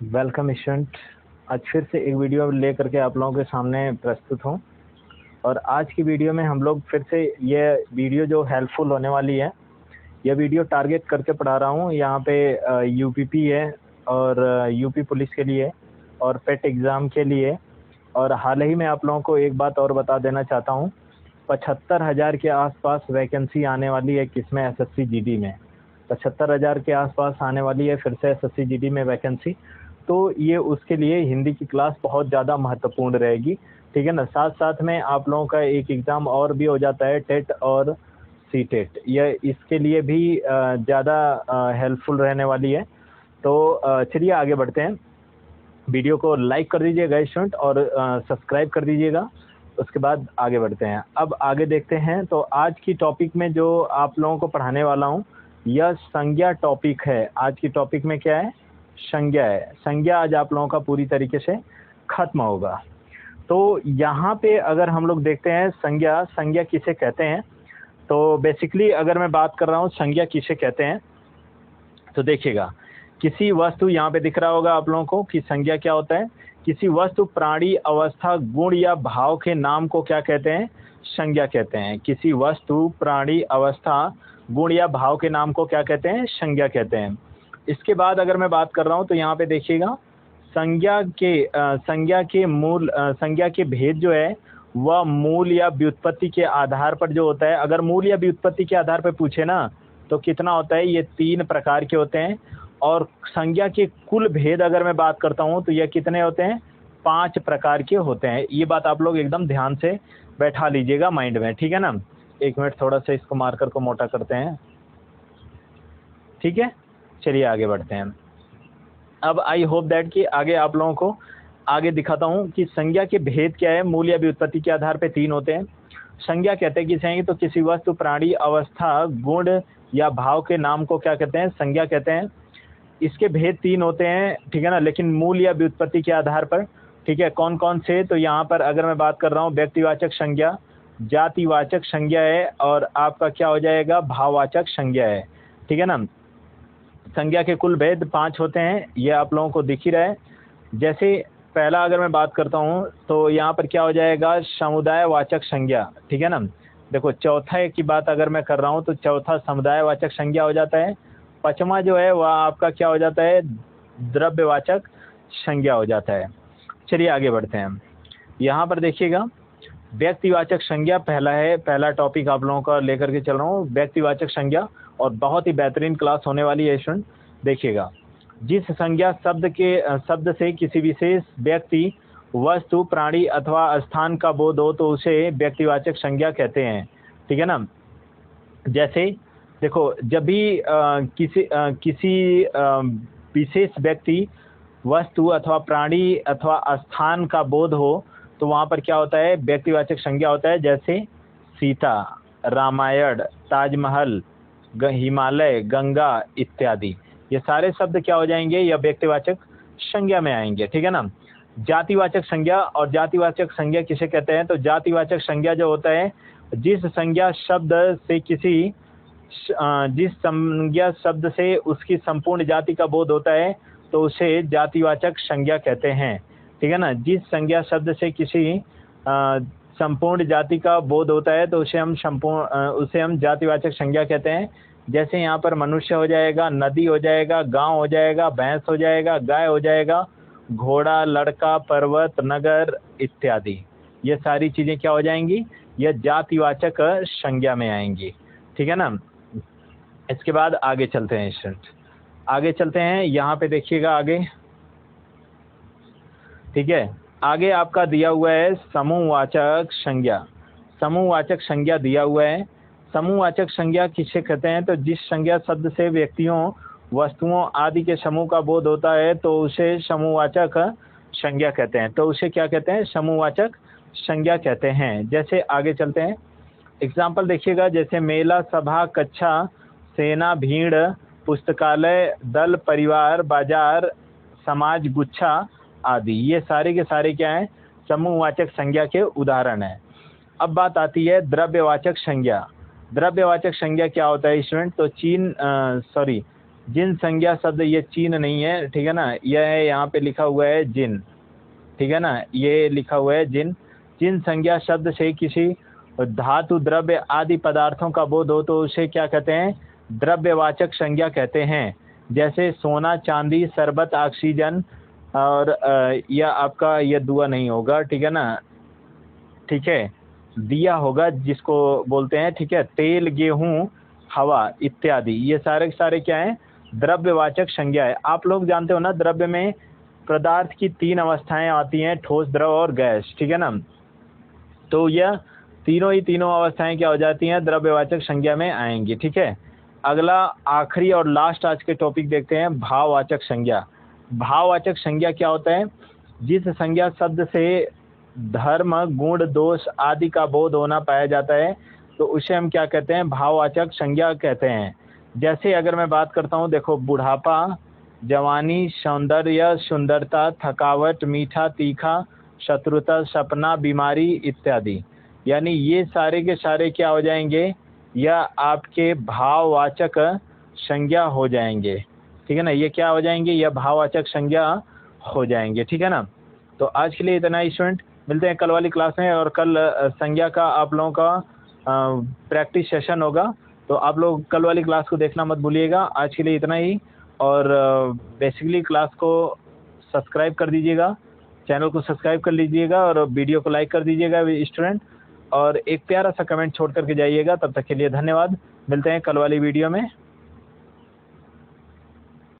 Welcome student. आज फिर से एक वीडियो लेकर के आप लोगों के सामने प्रस्तुत हूँ। और आज की वीडियो में हम लोग फिर से ये वीडियो जो हेल्पफुल होने वाली है, यह वीडियो टारगेट करके पढ़ा रहा हूँ। यहाँ पे यूपीपी है और यूपी पुलिस के लिए और पेट एग्ज़ाम के लिए। और हाल ही में आप लोगों को एक बात और बता देना चाहता हूँ, 75,000 के आसपास वैकेंसी आने वाली है। किसमें? एसएससी जीडी में 75,000 के आसपास आने वाली है फिर से एसएससी जीडी में वैकेंसी। तो ये उसके लिए हिंदी की क्लास बहुत ज़्यादा महत्वपूर्ण रहेगी, ठीक है ना। साथ साथ में आप लोगों का एक एग्ज़ाम और भी हो जाता है, टेट और सी टेट। यह इसके लिए भी ज़्यादा हेल्पफुल रहने वाली है। तो चलिए आगे बढ़ते हैं। वीडियो को लाइक कर दीजिएगा स्टूडेंट और सब्सक्राइब कर दीजिएगा। उसके बाद आगे बढ़ते हैं। अब आगे देखते हैं। तो आज की टॉपिक में जो आप लोगों को पढ़ाने वाला हूँ, यह संज्ञा टॉपिक है। आज की टॉपिक में क्या है? संज्ञा है। संज्ञा आज आप लोगों का पूरी तरीके से खत्म होगा। तो यहाँ पे अगर हम लोग देखते हैं संज्ञा किसे कहते हैं, तो बेसिकली अगर मैं बात कर रहा हूँ संज्ञा किसे कहते हैं, तो देखिएगा किसी वस्तु, यहाँ पे दिख रहा होगा आप लोगों को कि संज्ञा क्या होता है। किसी वस्तु, प्राणी, अवस्था, गुण या भाव के नाम को क्या कहते हैं? संज्ञा कहते हैं। किसी वस्तु, प्राणी, अवस्था, गुण या भाव के नाम को क्या कहते हैं? संज्ञा कहते हैं। इसके बाद अगर मैं बात कर रहा हूँ तो यहाँ पे देखिएगा संज्ञा के भेद जो है वह मूल या व्युत्पत्ति के आधार पर जो होता है। अगर मूल या व्युत्पत्ति के आधार पर पूछे ना तो कितना होता है? ये 3 प्रकार के होते हैं। और संज्ञा के कुल भेद अगर मैं बात करता हूँ तो यह कितने होते हैं? 5 प्रकार के होते हैं। ये बात आप लोग एकदम ध्यान से बैठा लीजिएगा माइंड में, ठीक है ना। एक मिनट, थोड़ा सा इसको मार्कर को मोटा करते हैं, ठीक है। चलिए आगे बढ़ते हैं। अब आई होप दैट कि आगे आप लोगों को आगे दिखाता हूँ कि संज्ञा के भेद क्या है। मूल या व्युत्पत्ति के आधार पर 3 होते हैं। संज्ञा कहते हैं किसे हैं? तो किसी वस्तु, प्राणी, अवस्था, गुण या भाव के नाम को क्या कहते हैं? संज्ञा कहते हैं। इसके भेद 3 होते हैं, ठीक है ना, लेकिन मूल या व्युत्पत्ति के आधार पर, ठीक है। कौन कौन से? तो यहाँ पर अगर मैं बात कर रहा हूँ व्यक्तिवाचक संज्ञा, जातिवाचक संज्ञा है और आपका क्या हो जाएगा? भाववाचक संज्ञा है, ठीक है ना। संज्ञा के कुल भेद 5 होते हैं, ये आप लोगों को दिख ही रहा है। जैसे पहला अगर मैं बात करता हूँ तो यहाँ पर क्या हो जाएगा? समुदायवाचक संज्ञा, ठीक है ना। देखो चौथा की बात अगर मैं कर रहा हूँ तो चौथा समुदायवाचक संज्ञा हो जाता है। 5वां जो है वह आपका क्या हो जाता है? द्रव्यवाचक संज्ञा हो जाता है। चलिए आगे बढ़ते हैं। यहाँ पर देखिएगा व्यक्तिवाचक संज्ञा पहला है। पहला टॉपिक आप लोगों का लेकर के चल रहा हूँ, व्यक्तिवाचक संज्ञा। और बहुत ही बेहतरीन क्लास होने वाली है स्टूडेंट, देखिएगा। जिस संज्ञा शब्द से किसी विशेष व्यक्ति, वस्तु, प्राणी अथवा स्थान का बोध हो तो उसे व्यक्तिवाचक संज्ञा कहते हैं, ठीक है ना। जैसे देखो, जब भी किसी विशेष व्यक्ति, वस्तु अथवा प्राणी अथवा स्थान का बोध हो तो वहाँ पर क्या होता है? व्यक्तिवाचक संज्ञा होता है। जैसे सीता, रामायण, ताजमहल, हिमालय, गंगा इत्यादि, ये सारे शब्द क्या हो जाएंगे? यह व्यक्तिवाचक संज्ञा में आएंगे, ठीक है ना। जातिवाचक संज्ञा, और जातिवाचक संज्ञा किसे कहते हैं? तो जातिवाचक संज्ञा जो होता है, जिस संज्ञा शब्द से उसकी संपूर्ण जाति का बोध होता है तो उसे जातिवाचक संज्ञा कहते हैं, ठीक है ना। जिस संज्ञा शब्द से किसी संपूर्ण जाति का बोध होता है तो उसे हम जातिवाचक संज्ञा कहते हैं। जैसे यहाँ पर मनुष्य हो जाएगा, नदी हो जाएगा, गांव हो जाएगा, भैंस हो जाएगा, गाय हो जाएगा, घोड़ा, लड़का, पर्वत, नगर इत्यादि, ये सारी चीज़ें क्या हो जाएंगी? यह जातिवाचक संज्ञा में आएंगी, ठीक है ना। इसके बाद आगे चलते हैं स्टूडेंट, आगे चलते हैं। यहाँ पे देखिएगा आगे, ठीक है। आगे आपका दिया हुआ है समूहवाचक संज्ञा। समूहवाचक संज्ञा दिया हुआ है। समूहवाचक संज्ञा किसे कहते हैं? तो जिस संज्ञा शब्द से व्यक्तियों, वस्तुओं आदि के समूह का बोध होता है तो उसे समूहवाचक संज्ञा कहते हैं। तो उसे क्या कहते हैं? समूहवाचक संज्ञा कहते हैं। जैसे आगे चलते हैं, एग्जाम्पल देखिएगा। जैसे मेला, सभा, कक्षा, सेना, भीड़, पुस्तकालय, दल, परिवार, बाजार, समाज, गुच्छा आदि, ये सारे के सारे क्या हैं? समूहवाचक संज्ञा के उदाहरण हैं। अब बात आती है द्रव्यवाचक संज्ञा। द्रव्यवाचक संज्ञा क्या होता है स्टूडेंट? तो जिन संज्ञा शब्द, ये चीन नहीं है, ठीक है ना, यह है यहाँ पे लिखा हुआ है जिन, ठीक है ना, ये लिखा हुआ है जिन। जिन संज्ञा शब्द से किसी धातु, द्रव्य आदि पदार्थों का बोध हो तो उसे क्या कहते हैं? द्रव्यवाचक संज्ञा कहते हैं। जैसे सोना, चांदी, शरबत, ऑक्सीजन, और यह आपका यह दुआ नहीं होगा, ठीक है ना, ठीक है, दिया होगा जिसको बोलते हैं, ठीक है, तेल, गेहूं, हवा इत्यादि, ये सारे के सारे क्या हैं? द्रव्यवाचक संज्ञा है। आप लोग जानते हो ना, द्रव्य में पदार्थ की 3 अवस्थाएं आती हैं, ठोस, द्रव और गैस, ठीक है ना। तो यह तीनों ही तीनों अवस्थाएं क्या हो जाती हैं? द्रव्यवाचक संज्ञा में आएंगी, ठीक है। अगला आखिरी और लास्ट आज के टॉपिक देखते हैं, भाववाचक संज्ञा। भाववाचक संज्ञा क्या होता है? जिस संज्ञा शब्द से धर्म, गुण, दोष आदि का बोध होना पाया जाता है तो उसे हम क्या कहते हैं? भाववाचक संज्ञा कहते हैं। जैसे अगर मैं बात करता हूँ, देखो, बुढ़ापा, जवानी, सौंदर्य, सुंदरता, थकावट, मीठा, तीखा, शत्रुता, सपना, बीमारी इत्यादि, यानी ये सारे के सारे क्या हो जाएंगे? यह आपके भाववाचक संज्ञा हो जाएंगे, ठीक है ना। ये क्या हो जाएंगे? यह भाववाचक संज्ञा हो जाएंगे, ठीक है ना। तो आज के लिए इतना ही स्टूडेंट, मिलते हैं कल वाली क्लास में। और कल संज्ञा का आप लोगों का प्रैक्टिस सेशन होगा, तो आप लोग कल वाली क्लास को देखना मत भूलिएगा। आज के लिए इतना ही, और बेसिकली क्लास को सब्सक्राइब कर दीजिएगा, चैनल को सब्सक्राइब कर लीजिएगा और वीडियो को लाइक कर दीजिएगा स्टूडेंट, और एक प्यारा सा कमेंट छोड़ करके जाइएगा। तब तक के लिए धन्यवाद, मिलते हैं कल वाली वीडियो में।